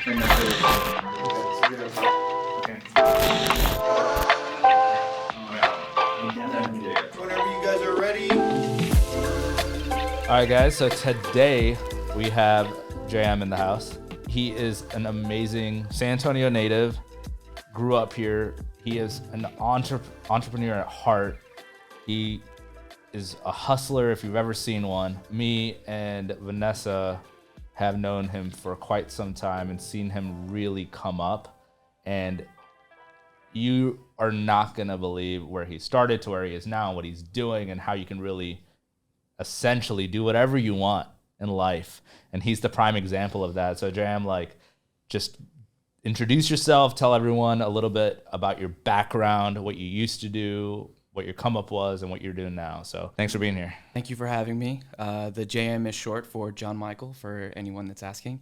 Whenever you guys are ready. All right, guys, so today we have JM in the house. He is an amazing San Antonio native, grew up here. He is an entrepreneur at heart. He is a hustler if you've ever seen one. Me and Vanessa have known him for quite some time and seen him really come up. And you are not gonna believe where he started to where he is now and what he's doing and how you can really essentially do whatever you want in life. And he's the prime example of that. So JM, just introduce yourself, tell everyone a little bit about your background, what you used to do, what your come up was, and what you're doing now. So thanks for being here. Thank you for having me. The JM is short for John Michael, for anyone that's asking.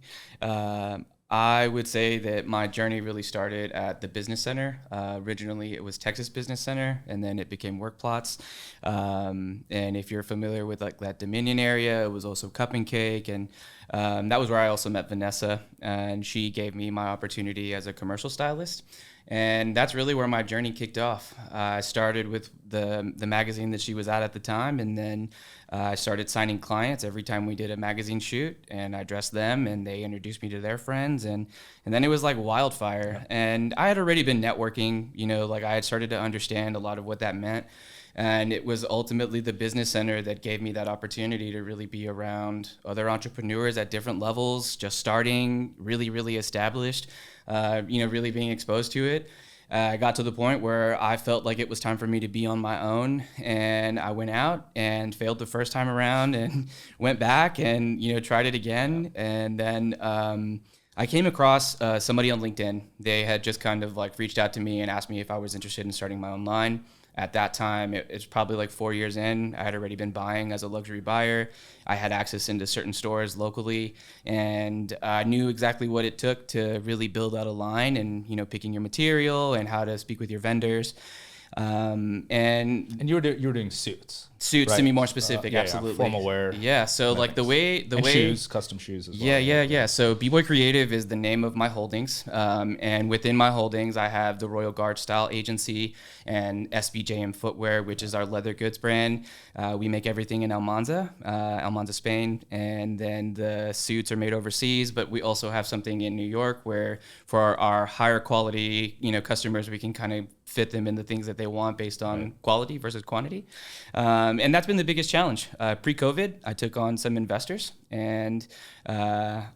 I would say that my journey really started at the Business Center. Originally, it was Texas Business Center, and then it became Workplots. And if you're familiar with that Dominion area, it was also Cup and Cake. And that was where I also met Vanessa, and she gave me my opportunity as a commercial stylist. And that's really where my journey kicked off. I started with the magazine that she was at the time, and then I started signing clients every time we did a magazine shoot, and I dressed them, and they introduced me to their friends, and then it was like wildfire. And I had already been networking, I had started to understand a lot of what that meant. And it was ultimately the Business Center that gave me that opportunity to really be around other entrepreneurs at different levels, just starting, really, really established, really being exposed to it. I got to the point where I felt like it was time for me to be on my own, and I went out and failed the first time around and went back and, tried it again. And then I came across somebody on LinkedIn. They had just kind of reached out to me and asked me if I was interested in starting my own line. At that time, it's probably 4 years in. I had already been buying as a luxury buyer. I had access into certain stores locally, and I knew exactly what it took to really build out a line and, picking your material and how to speak with your vendors. And you were doing suits. Suits, right? To be more specific, absolutely. Formal wear. Yeah, so the way shoes, custom shoes as well. Yeah. So B-Boy Creative is the name of my holdings, and within my holdings, I have the Royal Guard Style Agency and SBJM Footwear, which is our leather goods brand. We make everything in Almanza, Spain, and then the suits are made overseas. But we also have something in New York where, for our higher quality, customers, we can kind of fit them in the things that they want based on quality versus quantity. And that's been the biggest challenge. Pre-COVID, I took on some investors, and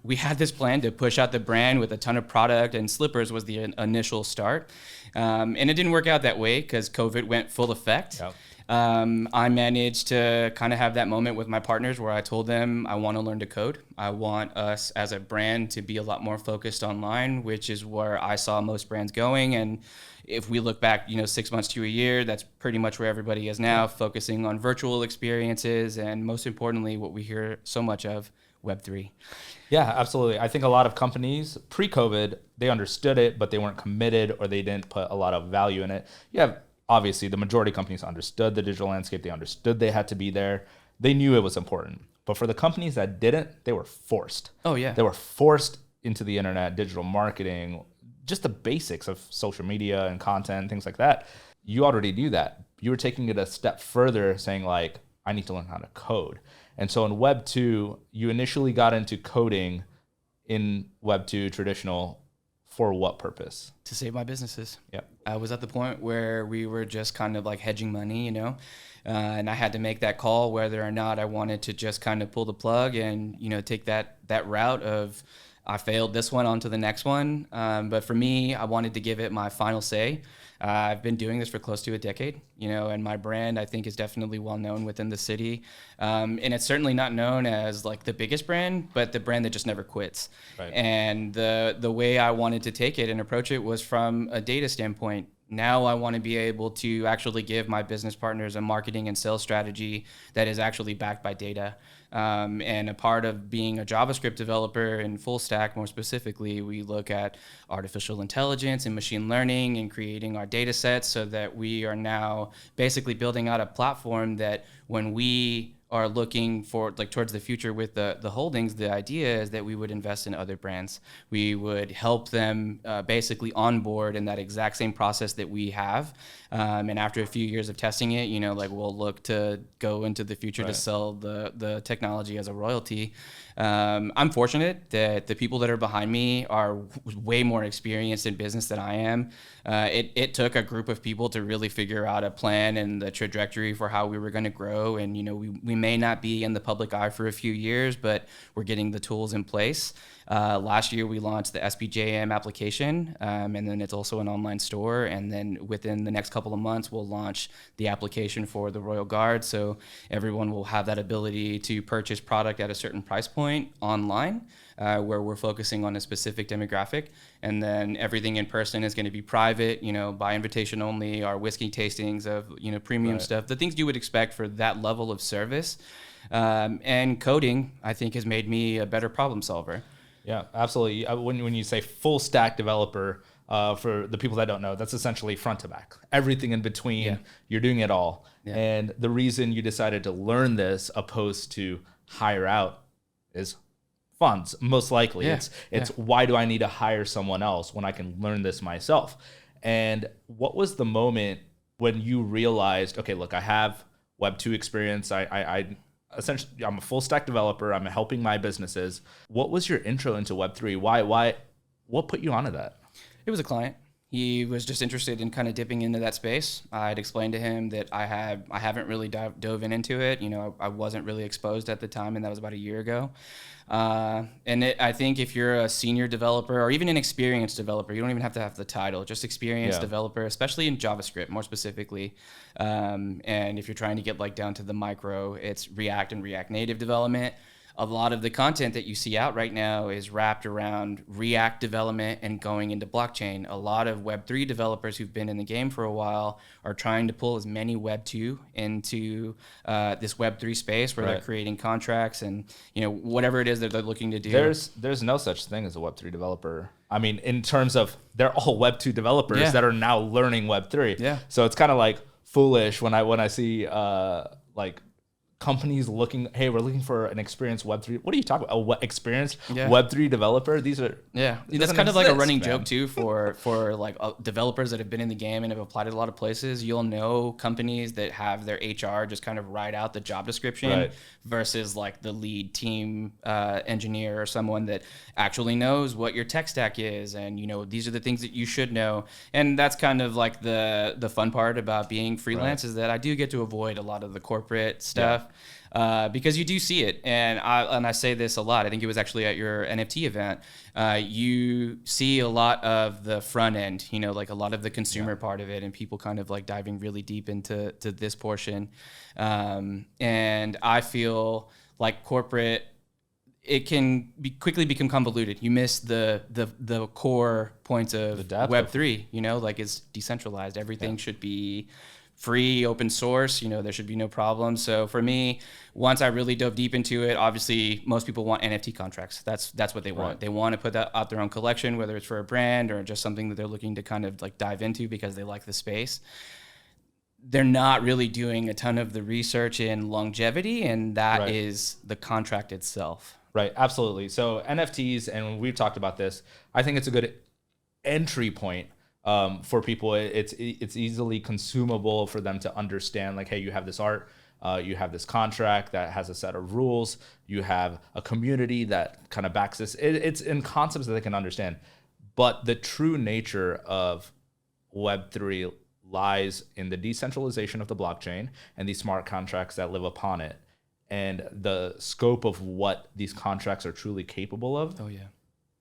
we had this plan to push out the brand with a ton of product, and slippers was the initial start. And it didn't work out that way because COVID went full effect. Yep. I managed to kind of have that moment with my partners where I told them I want to learn to code. I want us as a brand to be a lot more focused online, which is where I saw most brands going. And if we look back, 6 months to a year, that's pretty much where everybody is now, focusing on virtual experiences and, most importantly, what we hear so much of, Web3. Yeah, absolutely. I think a lot of companies pre-COVID, they understood it, but they weren't committed or they didn't put a lot of value in it. You have, obviously, the majority of companies understood the digital landscape. They understood they had to be there. They knew it was important. But for the companies that didn't, they were forced. Oh, yeah. They were forced into the internet, digital marketing, just the basics of social media and content, things like that. You already do that. You were taking it a step further, saying I need to learn how to code. And so in Web 2, you initially got into coding in Web 2 traditional for what purpose? To save my businesses. Yep. I was at the point where we were just kind of hedging money, and I had to make that call whether or not I wanted to just kind of pull the plug and, take that route of, I failed this one, on to the next one. But for me, I wanted to give it my final say. I've been doing this for close to a decade, and my brand, I think, is definitely well known within the city. And it's certainly not known as the biggest brand, but the brand that just never quits. Right. And the way I wanted to take it and approach it was from a data standpoint. Now I want to be able to actually give my business partners a marketing and sales strategy that is actually backed by data. And a part of being a JavaScript developer and full stack, more specifically, we look at artificial intelligence and machine learning and creating our data sets so that we are now basically building out a platform that when we are looking for like towards the future with the holdings, the idea is that we would invest in other brands. We would help them basically onboard in that exact same process that we have. And after a few years of testing it, like we'll look to go into the future to sell the technology as a royalty. I'm fortunate that the people that are behind me are way more experienced in business than I am. It took a group of people to really figure out a plan and the trajectory for how we were going to grow. And, we may not be in the public eye for a few years, but we're getting the tools in place. Last year, we launched the SPJM application, and then it's also an online store. And then within the next couple of months, we'll launch the application for the Royal Guard. So everyone will have that ability to purchase product at a certain price point online, where we're focusing on a specific demographic. And then everything in person is going to be private, by invitation only, our whiskey tastings of, premium stuff, the things you would expect for that level of service. And coding, I think, has made me a better problem solver. Yeah, absolutely. When you say full stack developer, for the people that don't know, that's essentially front to back. Everything in between, you're doing it all. Yeah. And the reason you decided to learn this opposed to hire out is funds, most likely. Yeah. It's why do I need to hire someone else when I can learn this myself? And what was the moment when you realized, okay, look, I have Web2 experience. Essentially, I'm a full stack developer. I'm helping my businesses. What was your intro into Web3? What put you onto that? It was a client. He was just interested in kind of dipping into that space. I'd explained to him that I haven't really dove into it. I wasn't really exposed at the time, and that was about a year ago. I think if you're a senior developer or even an experienced developer, you don't even have to have the title, just experienced developer, especially in JavaScript more specifically. And if you're trying to get like down to the micro, it's React and React Native development. A lot of the content that you see out right now is wrapped around React development and going into blockchain. A lot of Web3 developers who've been in the game for a while are trying to pull as many Web2 into this Web3 space where they're creating contracts and whatever it is that they're looking to do. There's no such thing as a Web3 developer. I mean, in terms of they're all Web2 developers that are now learning Web3. Yeah. So it's kind of like foolish when I see companies we're looking for an experienced Web3. What are you talking about? Experienced Web3 developer? These are that's kind of like a running joke too for like developers that have been in the game and have applied at a lot of places. You'll know companies that have their HR just kind of write out the job description versus like the lead team engineer or someone that actually knows what your tech stack is and these are the things that you should know. And that's kind of like the fun part about being freelance is that I do get to avoid a lot of the corporate stuff. Because you do see it, and I say this a lot. I think it was actually at your NFT event. You see a lot of the front end, like a lot of the consumer part of it, and people kind of like diving really deep into this portion. And I feel like corporate, it can quickly become convoluted. You miss the core points of Web3. Like it's decentralized. Everything should be free, open source, there should be no problem. So for me, once I really dove deep into it, obviously most people want NFT contracts. That's what they want. They want to put that out their own collection, whether it's for a brand or just something that they're looking to kind of like dive into because they like the space. They're not really doing a ton of the research in longevity, and that is the contract itself. Right, absolutely. So NFTs, and we've talked about this, I think it's a good entry point for people. It's easily consumable for them to understand, like, hey, you have this art, you have this contract that has a set of rules, you have a community that kind of backs this. It's in concepts that they can understand. But the true nature of Web3 lies in the decentralization of the blockchain and these smart contracts that live upon it. And the scope of what these contracts are truly capable of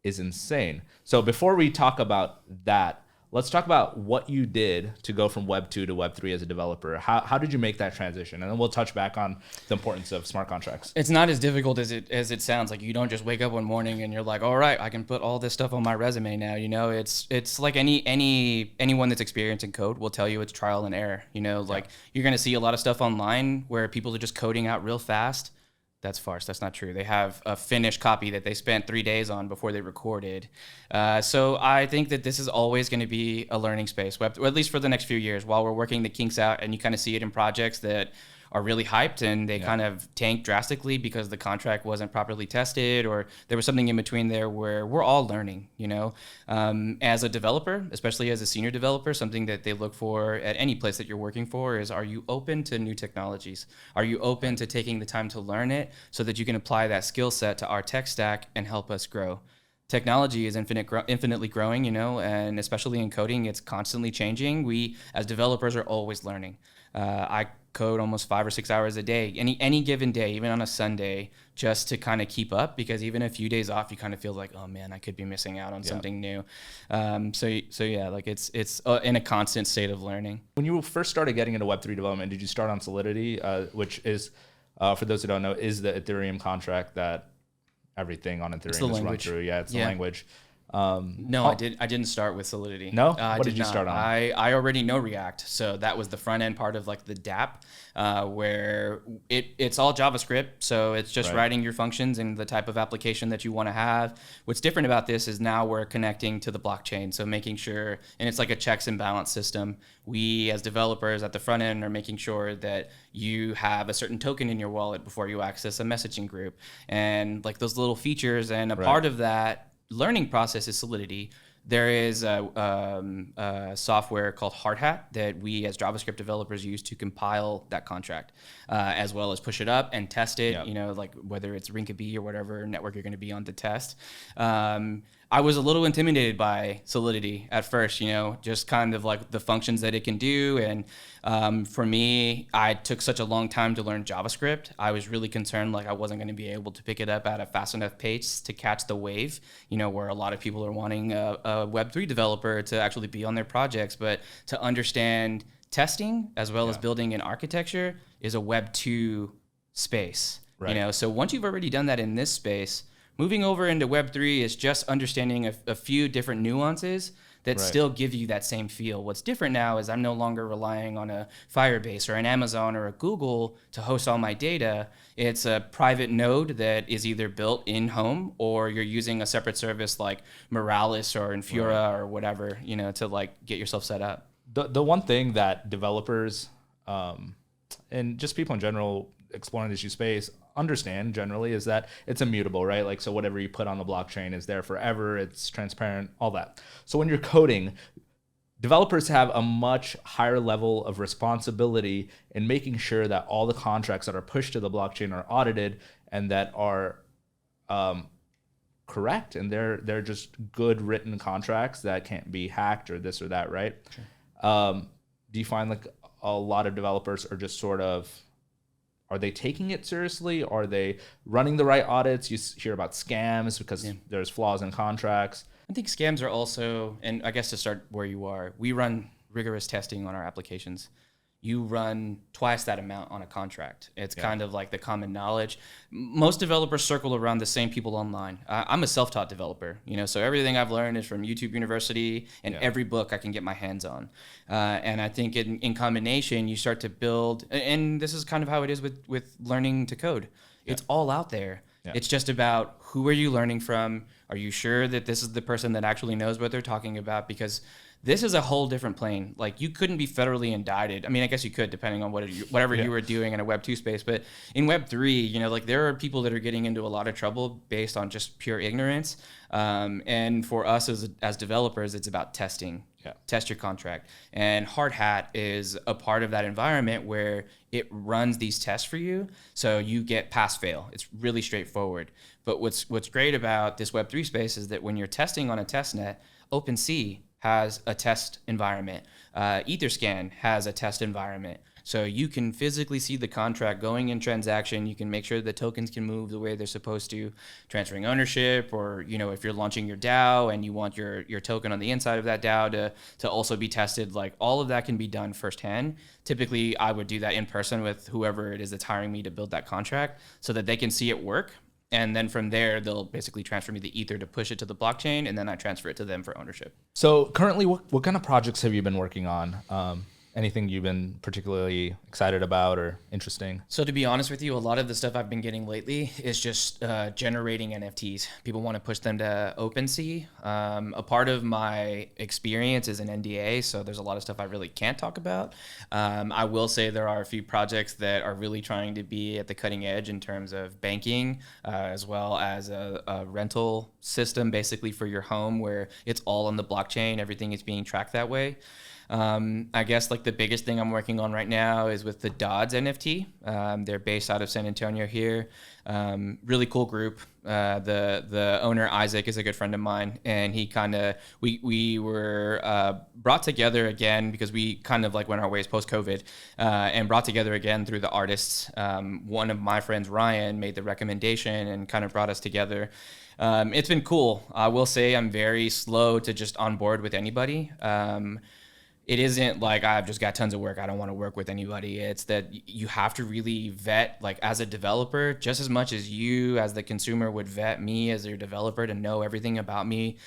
is insane. So before we talk about that, let's talk about what you did to go from Web 2 to Web 3 as a developer. How did you make that transition? And then we'll touch back on the importance of smart contracts. It's not as difficult as it sounds. Like, you don't just wake up one morning and you're like, all right, I can put all this stuff on my resume now. It's like anyone that's experienced in code will tell you it's trial and error. Like, you're going to see a lot of stuff online where people are just coding out real fast. That's farce. That's not true. They have a finished copy that they spent 3 days on before they recorded. So I think that this is always going to be a learning space, or at least for the next few years, while we're working the kinks out, and you kind of see it in projects that are really hyped and they kind of tank drastically because the contract wasn't properly tested, or there was something in between there where we're all learning, you know. As a developer, especially as a senior developer, something that they look for at any place that you're working for is, are you open to new technologies? Are you open to taking the time to learn it so that you can apply that skill set to our tech stack and help us grow? Technology is infinitely growing, you know, and especially in coding, it's constantly changing. We, as developers, are always learning. I code almost 5 or 6 hours a day, any given day, even on a Sunday, just to kind of keep up, because even a few days off, you kind of feel like, oh man, I could be missing out on something new. So yeah, like it's in a constant state of learning. When you first started getting into Web3 development, did you start on Solidity, which is, for those who don't know, is the Ethereum contract that everything on Ethereum is run through? Yeah, it's the language. No, I didn't start with Solidity. No? What did you start on? I already know React, so that was the front end part of like the dApp, where it's all JavaScript, so it's just writing your functions and the type of application that you want to have. What's different about this is now we're connecting to the blockchain, so making sure, and it's like a checks and balance system. We as developers at the front end are making sure that you have a certain token in your wallet before you access a messaging group, and like those little features, and a part of that learning process is Solidity. There is a software called Hardhat that we as JavaScript developers use to compile that contract, as well as push it up and test it, you know, like whether it's Rinkeby or whatever network you're going to be on to test. I was a little intimidated by Solidity at first, you know, just kind of like the functions that it can do. And for me, I took such a long time to learn JavaScript. I was really concerned like I wasn't going to be able to pick it up at a fast enough pace to catch the wave, you know, where a lot of people are wanting a Web3 developer to actually be on their projects. But to understand testing as well as building an architecture is a Web2 space, you know. So once you've already done that in this space, moving over into Web3 is just understanding a few different nuances that still give you that same feel. What's different now is I'm no longer relying on a Firebase or an Amazon or a Google to host all my data. It's a private node that is either built in-home, or you're using a separate service like Moralis or Infura or whatever, you know, to like get yourself set up. The one thing that developers and just people in general exploring this space understand generally is that it's immutable, right? Like, so whatever you put on the blockchain is there forever. It's transparent, all that. So when you're coding, developers have a much higher level of responsibility in making sure that all the contracts that are pushed to the blockchain are audited and that are correct, and they're just good written contracts that can't be hacked or this or that, right? Sure. Do you find like a lot of developers are just sort of, are they taking it seriously? Are they running the right audits? You hear about scams because there's flaws in contracts. I think scams are also, and I guess to start where you are, we run rigorous testing on our applications. You run twice that amount on a contract. It's kind of like the common knowledge. Most developers circle around the same people online. I'm a self-taught developer, you know, so everything I've learned is from YouTube University and every book I can get my hands on. And I think in combination, you start to build, and this is kind of how it is with learning to code. It's all out there. Yeah. It's just about, who are you learning from? Are you sure that this is the person that actually knows what they're talking about? Because this is a whole different plane. Like, you couldn't be federally indicted. I mean, I guess you could, depending on whatever you were doing in a Web2 space. But in Web3, you know, like, there are people that are getting into a lot of trouble based on just pure ignorance. And for us as developers, it's about testing. Test your contract. And Hardhat is a part of that environment where it runs these tests for you, so you get pass-fail. It's really straightforward. But what's great about this Web3 space is that when you're testing on a testnet, OpenSea has a test environment. Etherscan has a test environment. So you can physically see the contract going in transaction. You can make sure the tokens can move the way they're supposed to, transferring ownership, or, you know, if you're launching your DAO and you want your token on the inside of that DAO to also be tested, like, all of that can be done firsthand. Typically, I would do that in person with whoever it is that's hiring me to build that contract so that they can see it work. And then from there, they'll basically transfer me the Ether to push it to the blockchain, and then I transfer it to them for ownership. So currently, what kind of projects have you been working on? Anything you've been particularly excited about or interesting? So to be honest with you, a lot of the stuff I've been getting lately is just generating NFTs. People want to push them to OpenSea. A part of my experience is an NDA, so there's a lot of stuff I really can't talk about. I will say there are a few projects that are really trying to be at the cutting edge in terms of banking, as well as a rental system basically for your home where it's all on the blockchain. Everything is being tracked that way. I guess like the biggest thing I'm working on right now is with the Dodds NFT. They're based out of San Antonio here. Really cool group. The owner, Isaac, is a good friend of mine, and he kind of, we were brought together again because we kind of like went our ways post-COVID, and brought together again through the artists. One of my friends, Ryan, made the recommendation and kind of brought us together. It's been cool. I will say I'm very slow to just on board with anybody. It isn't like I've just got tons of work, I don't want to work with anybody. It's that you have to really vet, like as a developer, just as much as you as the consumer would vet me as your developer to know everything about me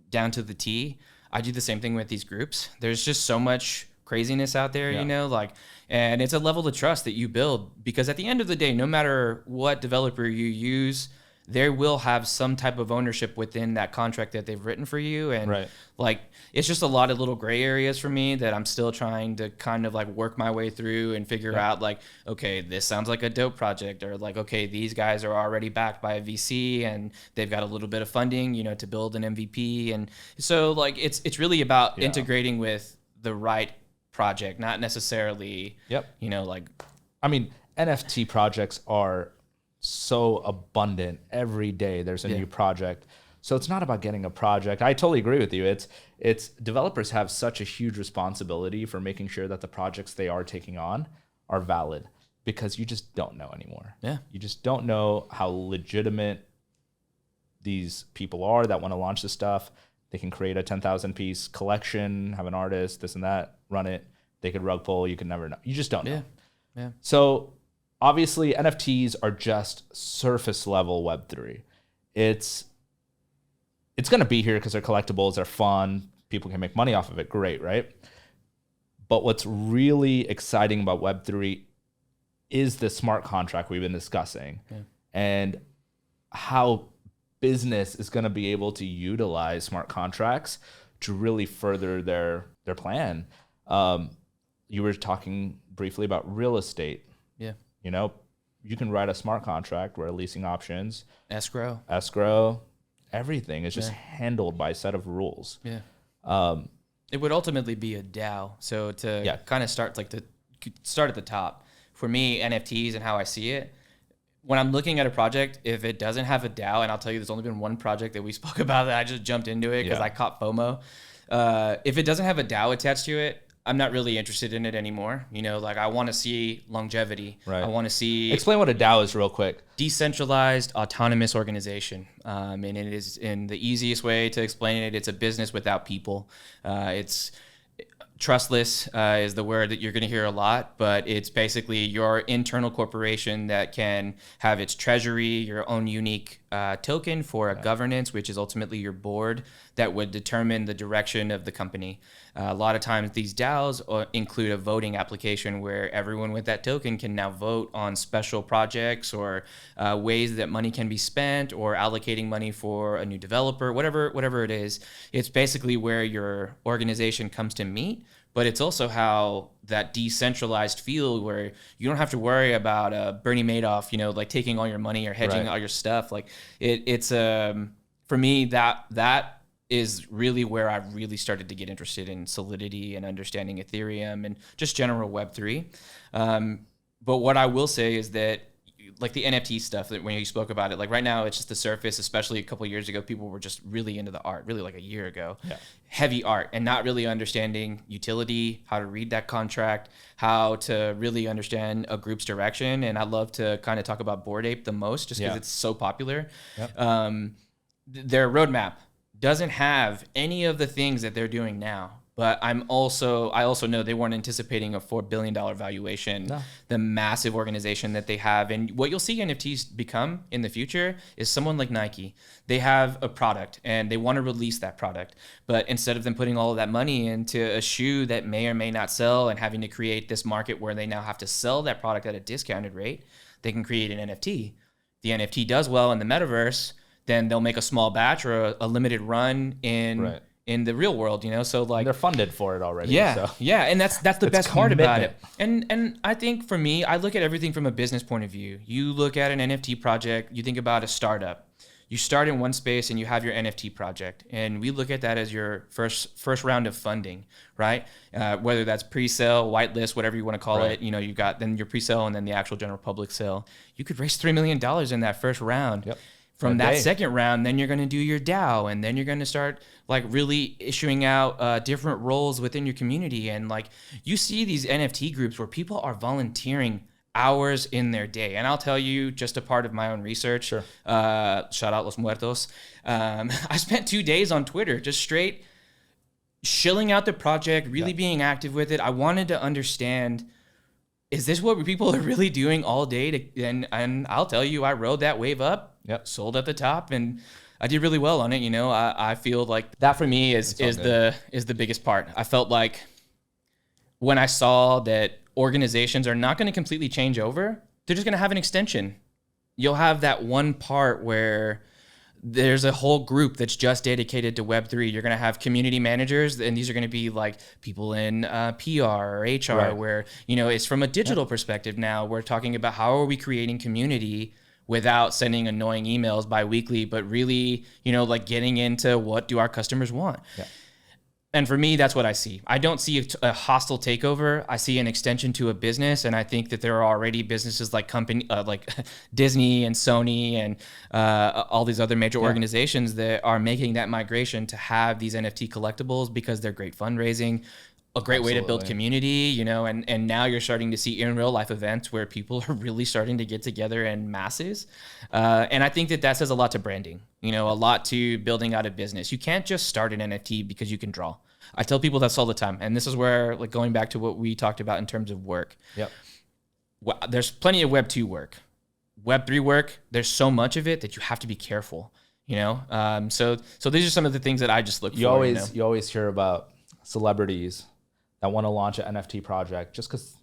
down to the T. I do the same thing with these groups. There's just so much craziness out there, you know, like, and it's a level of trust that you build, because at the end of the day, no matter what developer you use, they will have some type of ownership within that contract that they've written for you. And like, it's just a lot of little gray areas for me that I'm still trying to kind of like work my way through and figure out like, okay, this sounds like a dope project, or like, okay, these guys are already backed by a VC and they've got a little bit of funding, you know, to build an MVP. And so like, it's really about integrating with the right project, not necessarily, you know, like, I mean, NFT projects are so abundant. Every day there's a new project. So it's not about getting a project. I totally agree with you. It's developers have such a huge responsibility for making sure that the projects they are taking on are valid, because you just don't know anymore. You just don't know how legitimate these people are that want to launch this stuff. They can create a 10,000 piece collection, have an artist, this and that, run it. They could rug pull. You can never know. You just don't know. So obviously, NFTs are just surface level Web3. It's going to be here because they're collectibles, they're fun, people can make money off of it. Great, right? But what's really exciting about Web3 is the smart contract we've been discussing, and how business is going to be able to utilize smart contracts to really further their plan. You were talking briefly about real estate. You know, you can write a smart contract where leasing options, escrow, everything is just handled by a set of rules. It would ultimately be a DAO. So to kind of start at the top, for me, NFTs and how I see it, when I'm looking at a project, if it doesn't have a DAO, and I'll tell you, there's only been one project that we spoke about that I just jumped into it because I caught FOMO. If it doesn't have a DAO attached to it, I'm not really interested in it anymore. You know, like I want to see longevity. I want to see. Explain what a DAO is real quick. Decentralized autonomous organization. And it is, in the easiest way to explain it, it's a business without people. It's trustless is the word that you're going to hear a lot, but it's basically your internal corporation that can have its treasury, your own unique token for a governance, which is ultimately your board that would determine the direction of the company. A lot of times these DAOs include a voting application where everyone with that token can now vote on special projects or ways that money can be spent, or allocating money for a new developer, whatever it is. It's basically where your organization comes to meet, but it's also how that decentralized feel where you don't have to worry about Bernie Madoff, you know, like taking all your money or hedging all your stuff. Like it's for me, that is really where I really started to get interested in Solidity and understanding Ethereum and just general Web3. But what I will say is that, like the NFT stuff, that when you spoke about it, like right now it's just the surface, especially a couple of years ago, people were just really into the art, really like a year ago, heavy art, and not really understanding utility, how to read that contract, how to really understand a group's direction. And I love to kind of talk about Bored Ape the most just because it's so popular. Their roadmap doesn't have any of the things that they're doing now, But I also know they weren't anticipating a $4 billion valuation, the massive organization that they have. And what you'll see NFTs become in the future is someone like Nike. They have a product and they want to release that product. But instead of them putting all of that money into a shoe that may or may not sell and having to create this market where they now have to sell that product at a discounted rate, they can create an NFT. The NFT does well in the metaverse, then they'll make a small batch or a limited run in the real world, you know? So like, and they're funded for it already. Yeah. So. Yeah. And that's the best part about it. And I think for me, I look at everything from a business point of view. You look at an NFT project, you think about a startup. You start in one space and you have your NFT project. And we look at that as your first round of funding, right? Whether that's pre-sale, whitelist, whatever you want to call it. You know, you've got then your pre-sale and then the actual general public sale. You could raise $3 million in that first round. Yep. From that second round, then you're going to do your DAO, and then you're going to start like really issuing out different roles within your community. And like you see these NFT groups where people are volunteering hours in their day. And I'll tell you, just a part of my own research, shout out Los Muertos. I spent 2 days on Twitter, just straight shilling out the project, really being active with it. I wanted to understand, is this what people are really doing all day? And I'll tell you, I rode that wave up. Sold at the top, and I did really well on it. You know, I feel like that for me is the biggest part. I felt like when I saw that organizations are not going to completely change over, they're just going to have an extension. You'll have that one part where there's a whole group that's just dedicated to Web3. You're going to have community managers, and these are going to be like people in PR or HR, where, you know, it's from a digital perspective now. We're talking about how are we creating community without sending annoying emails bi-weekly, but really, you know, like getting into what do our customers want. And for me, that's what I see. I don't see a hostile takeover. I see an extension to a business, and I think that there are already businesses like like Disney and Sony and all these other major organizations that are making that migration to have these NFT collectibles because they're great fundraising, a great way to build community, you know, and now you're starting to see in real life events where people are really starting to get together in masses. And I think that says a lot to branding, you know, a lot to building out a business. You can't just start an NFT because you can draw. I tell people this all the time. And this is where, like, going back to what we talked about in terms of work. Well, there's plenty of Web2 work. Web3 work, there's so much of it that you have to be careful, you know? So these are some of the things that I just look for. You always hear about celebrities that want to launch an NFT project just because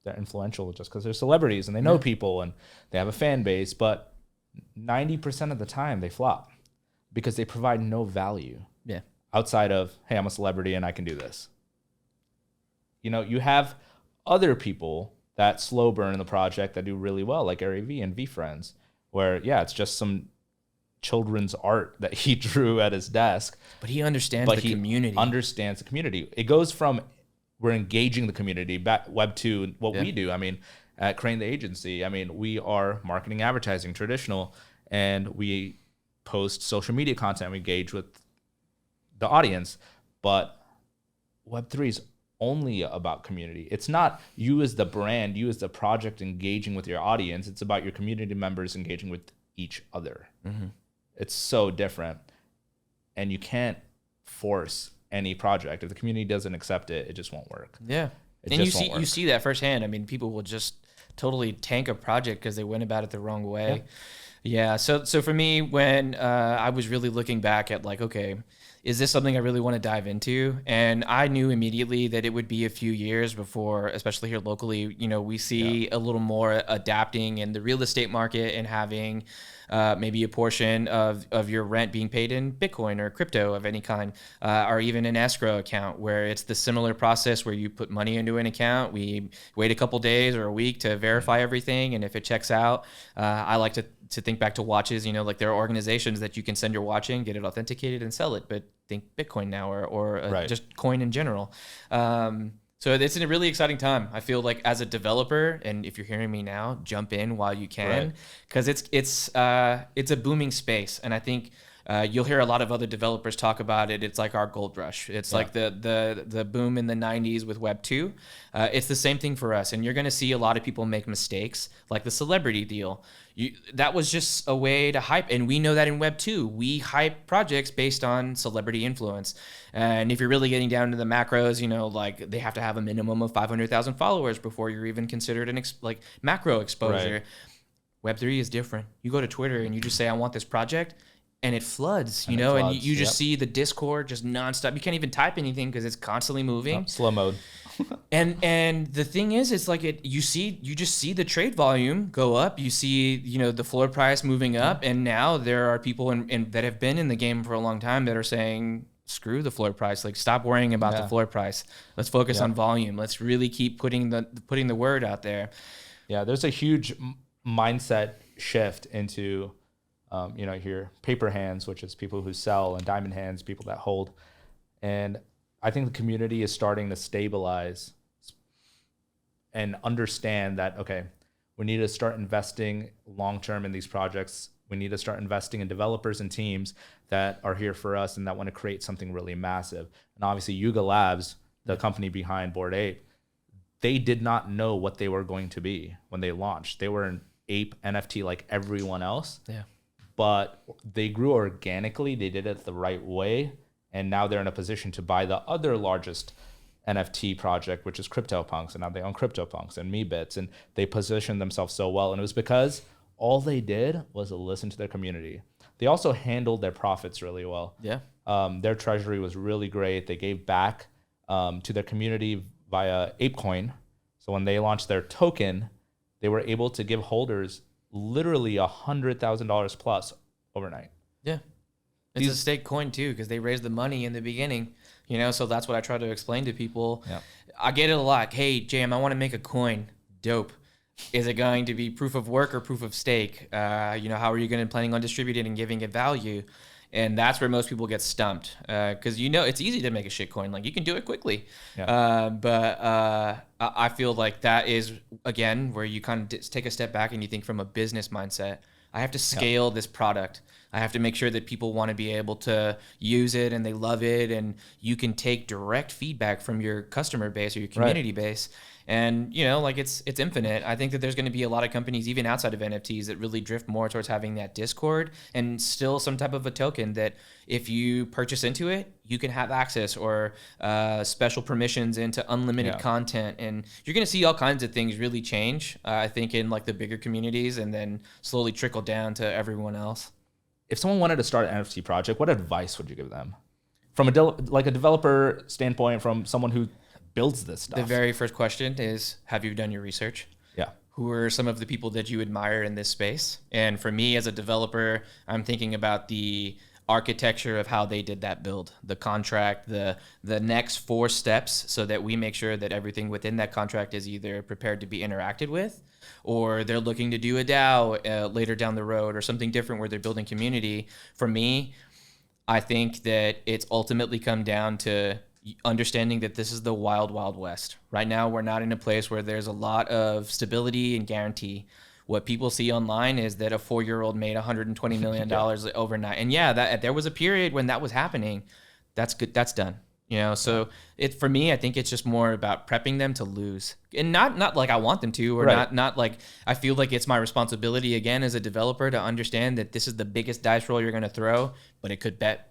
they're influential, just because they're celebrities and they know people and they have a fan base. But 90% of the time they flop because they provide no value outside of, hey, I'm a celebrity and I can do this. You know, you have other people that slow burn in the project that do really well, like Gary Vee and VFriends, where, it's just some children's art that he drew at his desk. But he understands the community. Understands the community. It goes from we're engaging the community, back Web2, what we do. I mean, at Crane the agency, I mean, we are marketing, advertising, traditional, and we post social media content. We engage with the audience, but Web3 is only about community. It's not you as the brand, you as the project engaging with your audience. It's about your community members engaging with each other. It's so different, and you can't force any project. If the community doesn't accept it, it just won't work. And you see that firsthand. I mean, people will just totally tank a project because they went about it the wrong way. So for me, when I was really looking back at, like, okay, is this something I really want to dive into? And I knew immediately that it would be a few years before, especially here locally, you know, we see a little more adapting in the real estate market and having maybe a portion of your rent being paid in Bitcoin or crypto of any kind, or even an escrow account where it's the similar process where you put money into an account. We wait a couple days or a week to verify everything. And if it checks out, I like to think back to watches, you know, like there are organizations that you can send your watch in, get it authenticated and sell it, but think Bitcoin now or just coin in general. So it's a really exciting time. I feel like as a developer, and if you're hearing me now, jump in while you can, because it's a booming space. And I think You'll hear a lot of other developers talk about it. It's like our gold rush. It's like the boom in the 90s with Web2. It's the same thing for us. And you're going to see a lot of people make mistakes, like the celebrity deal. That was just a way to hype. And we know that in Web2, we hype projects based on celebrity influence. And if you're really getting down to the macros, like they have to have a minimum of 500,000 followers before you're even considered an macro exposure. Right. Web3 is different. You go to Twitter and you just say, I want this project, and it floods, and you just see the Discord just nonstop. You can't even type anything because it's constantly moving. Slow mode. And the thing is, it's like you just see the trade volume go up. You see, the floor price moving up, and now there are people that have been in the game for a long time that are saying, screw the floor price. Like, stop worrying about the floor price. Let's focus on volume. Let's really keep putting the word out there. Yeah, there's a huge mindset shift into, here paper hands, which is people who sell, and diamond hands, people that hold. And I think the community is starting to stabilize and understand that, okay, we need to start investing long-term in these projects. We need to start investing in developers and teams that are here for us and that want to create something really massive. And obviously Yuga Labs, the company behind Bored Ape, they did not know what they were going to be when they launched. They were an ape NFT like everyone else. Yeah. But they grew organically. They did it the right way. And now they're in a position to buy the other largest NFT project, which is CryptoPunks. And now they own CryptoPunks and MeBits. And they positioned themselves so well. And it was because all they did was listen to their community. They also handled their profits really well. Yeah. Their treasury was really great. They gave back to their community via ApeCoin. So when they launched their token, they were able to give holders literally $100,000 plus overnight. Yeah. It's a stake coin too, because they raised the money in the beginning, so that's what I try to explain to people. Yeah. I get it a lot. Hey, JM, I want to make a coin. Dope. Is it going to be proof of work or proof of stake? How are you going to planning on distributing and giving it value? And that's where most people get stumped, because it's easy to make a shit coin. Like, you can do it quickly. Yeah. But I feel like that is, again, where you kind of take a step back and you think from a business mindset. I have to scale this product. I have to make sure that people want to be able to use it and they love it, and you can take direct feedback from your customer base or your community base. And, it's infinite. I think that there's going to be a lot of companies, even outside of NFTs, that really drift more towards having that Discord and still some type of a token that if you purchase into it, you can have access or special permissions into unlimited content. And you're going to see all kinds of things really change, I think, in like the bigger communities, and then slowly trickle down to everyone else. If someone wanted to start an NFT project, what advice would you give them? From a developer standpoint, from someone who builds this stuff. The very first question is, have you done your research? Yeah. Who are some of the people that you admire in this space? And for me as a developer, I'm thinking about the architecture of how they did that build, the contract, the next 4 steps, so that we make sure that everything within that contract is either prepared to be interacted with, or they're looking to do a DAO later down the road, or something different where they're building community. For me, I think that it's ultimately come down to understanding that this is the wild, wild west. Right now, we're not in a place where there's a lot of stability and guarantee. What people see online is that a 4-year-old made $120 million overnight. And that there was a period when that was happening. That's good. That's done. So for me, I think it's just more about prepping them to lose, and not like I want them to, or not like I feel like it's my responsibility again as a developer to understand that this is the biggest dice roll you're going to throw, but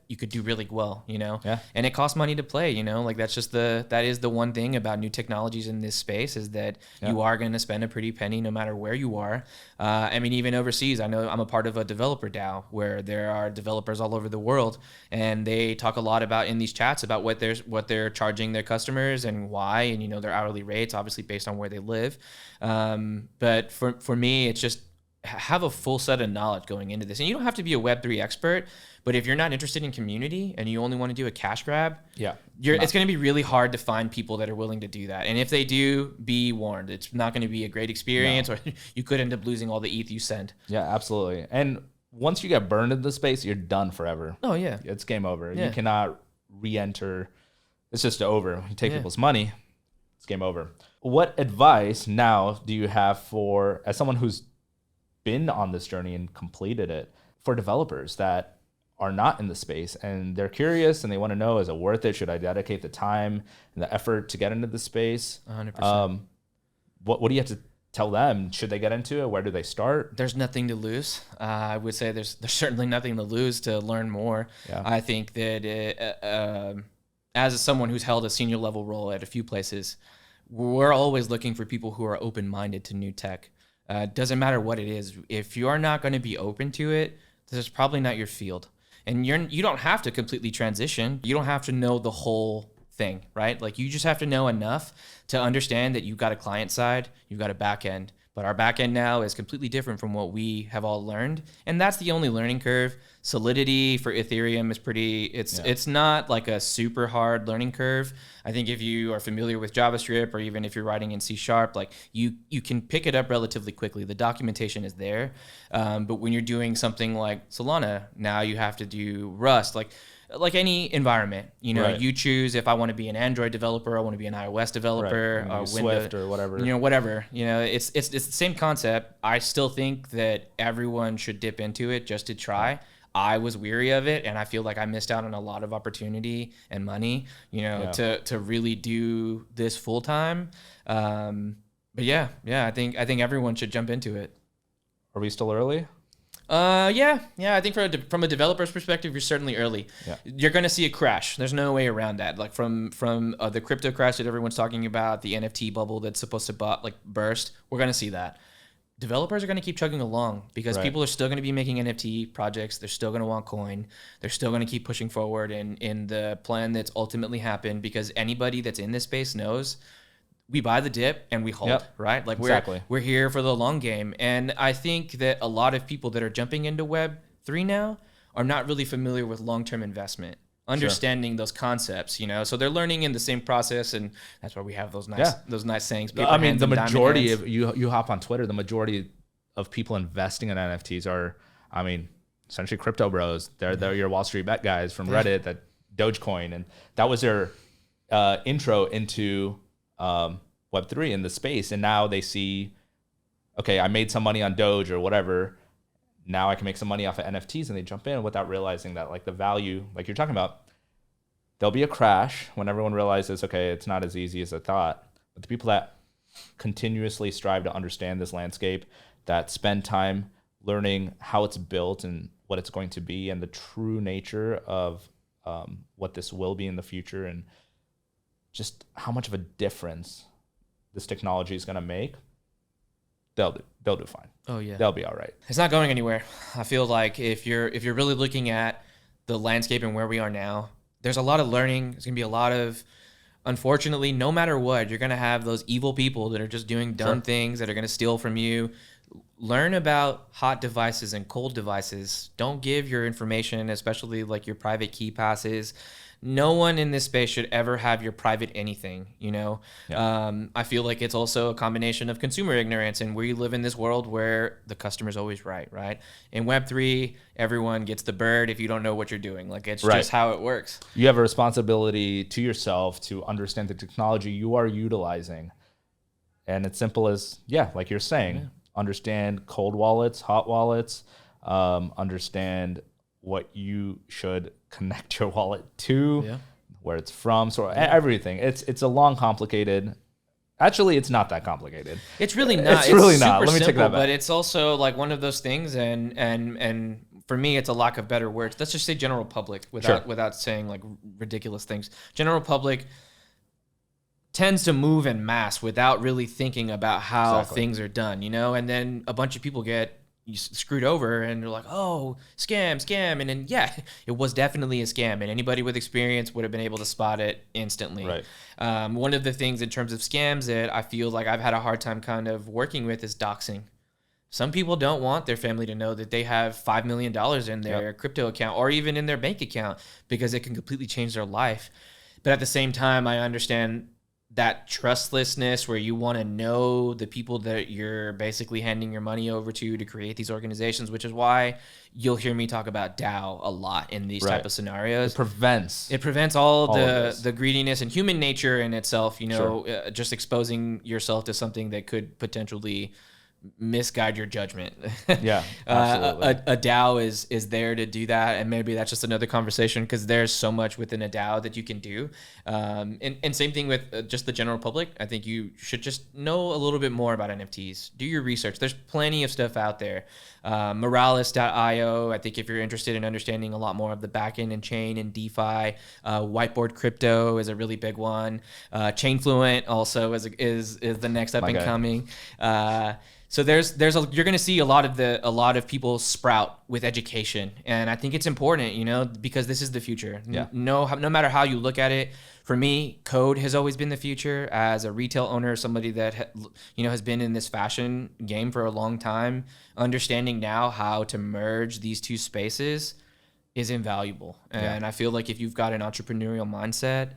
you could do really well, and it costs money to play, like that is the one thing about new technologies in this space, is that you are going to spend a pretty penny no matter where you are. I mean, even overseas, I know I'm a part of a developer DAO where there are developers all over the world, and they talk a lot about in these chats about what they're charging their customers and why, and their hourly rates, obviously based on where they live. But for me, it's just have a full set of knowledge going into this. And you don't have to be a Web3 expert, but if you're not interested in community and you only want to do a cash grab, it's going to be really hard to find people that are willing to do that. And if they do, be warned, it's not going to be a great experience, or you could end up losing all the ETH you send. Yeah, absolutely. And once you get burned in the space, you're done forever. Oh yeah. It's game over. Yeah. You cannot re-enter. It's just over. You take people's money, it's game over. What advice now do you have as someone who's been on this journey and completed it, for developers that are not in the space and they're curious and they want to know, is it worth it? Should I dedicate the time and the effort to get into the space? 100%. What do you have to tell them? Should they get into it? Where do they start? There's nothing to lose. I would say there's certainly nothing to lose to learn more. Yeah. I think that as someone who's held a senior level role at a few places, we're always looking for people who are open-minded to new tech. Doesn't matter what it is. If you are not going to be open to it, this is probably not your field. And you don't have to completely transition. You don't have to know the whole thing, right? Like you just have to know enough to understand that you've got a client side, you've got a back end. But our back end now is completely different from what we have all learned. And that's the only learning curve. Solidity for Ethereum is it's not like a super hard learning curve. I think if you are familiar with JavaScript or even if you're writing in C#, like you can pick it up relatively quickly. The documentation is there. But when you're doing something like Solana, now you have to do Rust, like any environment, you know, Right. you choose if I want to be an Android developer, I want to be an iOS developer, Right. or Swift or whatever. whatever. You know, it's the same concept. I still think that everyone should dip into it just to try. I was weary of it, and I feel like I missed out on a lot of opportunity and money, you know, to really do this full time. But yeah, I think everyone should jump into it. Are we still early? Yeah. I think from a developer's perspective, you're certainly early. Yeah. You're going to see a crash. There's no way around that. Like from the crypto crash that everyone's talking about, the NFT bubble that's supposed to burst. We're going to see that. Developers are going to keep chugging along because Right. people are still going to be making NFT projects. They're still going to want coin. They're still going to keep pushing forward in the plan that's ultimately happened, because anybody that's in this space knows we buy the dip and we hold, Yep. right? Like Exactly. we're here for the long game. And I think that a lot of people that are jumping into Web3 now are not really familiar with long-term investment, understanding those concepts, you know? So they're learning in the same process, and that's why we have those nice sayings. I mean, hands the and diamond majority hands. of you hop on Twitter, the majority of people investing in NFTs are, I mean, essentially crypto bros. They're your Wall Street bet guys from Reddit, that Dogecoin, and that was their intro into Web3 in the space. And now they see, okay, I made some money on Doge or whatever. Now I can make some money off of NFTs, and they jump in without realizing that, like, the value, like you're talking about, there'll be a crash when everyone realizes, okay, it's not as easy as I thought. But the people that continuously strive to understand this landscape, that spend time learning how it's built and what it's going to be and the true nature of what this will be in the future, and just how much of a difference this technology is going to make, they'll do fine. Oh yeah, They'll be all right. it's not going anywhere. I feel like if you're really looking at the landscape and where we are now, there's a lot of learning. There's gonna be a lot of, unfortunately, no matter what, you're gonna have those evil people that are just doing dumb things that are gonna steal from you. Learn about hot devices and cold devices. Don't give your information, especially like your private key passes. No one in this space should ever have your private anything, you know? Yeah. I feel like it's also a combination of consumer ignorance, and we live in this world where the customer's always right? In Web3, everyone gets the bird if you don't know what you're doing. Like, it's Right. just how it works. You have a responsibility to yourself to understand the technology you are utilizing. And it's simple as, like you're saying, understand cold wallets, hot wallets, understand what you should connect your wallet to, where it's from, so everything. It's a long, complicated. Actually, it's not that complicated. It's really not. It's really not. super Let me take simple, that back. But it's also like one of those things, and for me, it's a lack of better words. Let's just say general public without saying like ridiculous things. General public tends to move en masse without really thinking about how things are done, you know? And then a bunch of people get screwed over, and they're like, oh, scam. And then, it was definitely a scam, and anybody with experience would have been able to spot it instantly. Right. One of the things in terms of scams that I feel like I've had a hard time kind of working with is doxing. Some people don't want their family to know that they have $5 million in their crypto account or even in their bank account, because it can completely change their life. But at the same time, I understand that trustlessness where you want to know the people that you're basically handing your money over to create these organizations, which is why you'll hear me talk about DAO a lot in these type of scenarios. It prevents all the greediness and human nature in itself, you know, just exposing yourself to something that could potentially misguide your judgment. Yeah, absolutely. A DAO is there to do that, and maybe that's just another conversation because there's so much within a DAO that you can do. And same thing with just the general public. I think you should just know a little bit more about NFTs. Do your research. There's plenty of stuff out there. Moralis.io, I think if you're interested in understanding a lot more of the backend and chain and DeFi, Whiteboard Crypto is a really big one. Chainflueent also is the next up and coming. So you're going to see a lot of people sprout with education, and I think it's important, you know, because this is the future. Yeah. No matter how you look at it. For me, code has always been the future. As a retail owner, somebody that has been in this fashion game for a long time, understanding now how to merge these two spaces is invaluable. And I feel like if you've got an entrepreneurial mindset,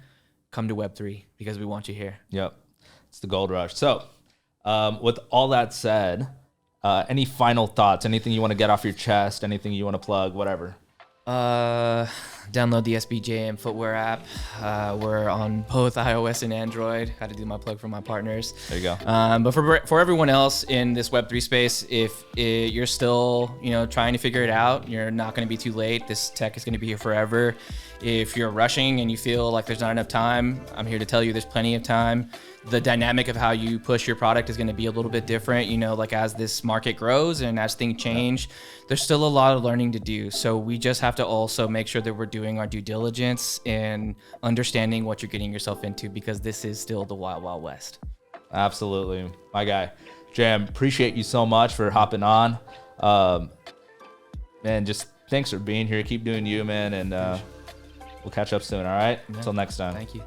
come to Web3 because we want you here. Yep, it's the gold rush. So, with all that said, any final thoughts? Anything you want to get off your chest? Anything you want to plug? Whatever. Download the SBJM footwear app. We're on both iOS and Android. Had to do my plug for my partners. There you go. But for everyone else in this Web3 space, if you're still trying to figure it out, you're not going to be too late. This tech is going to be here forever. If you're rushing and you feel like there's not enough time, I'm here to tell you there's plenty of time. The dynamic of how you push your product is going to be a little bit different, like as this market grows and as things change, there's still a lot of learning to do. So we just have to also make sure that we're doing our due diligence and understanding what you're getting yourself into, because this is still the wild, wild west. Absolutely. My guy, JM, appreciate you so much for hopping on. Man, just thanks for being here. Keep doing you, man. And we'll catch up soon. All right. Until next time. Thank you.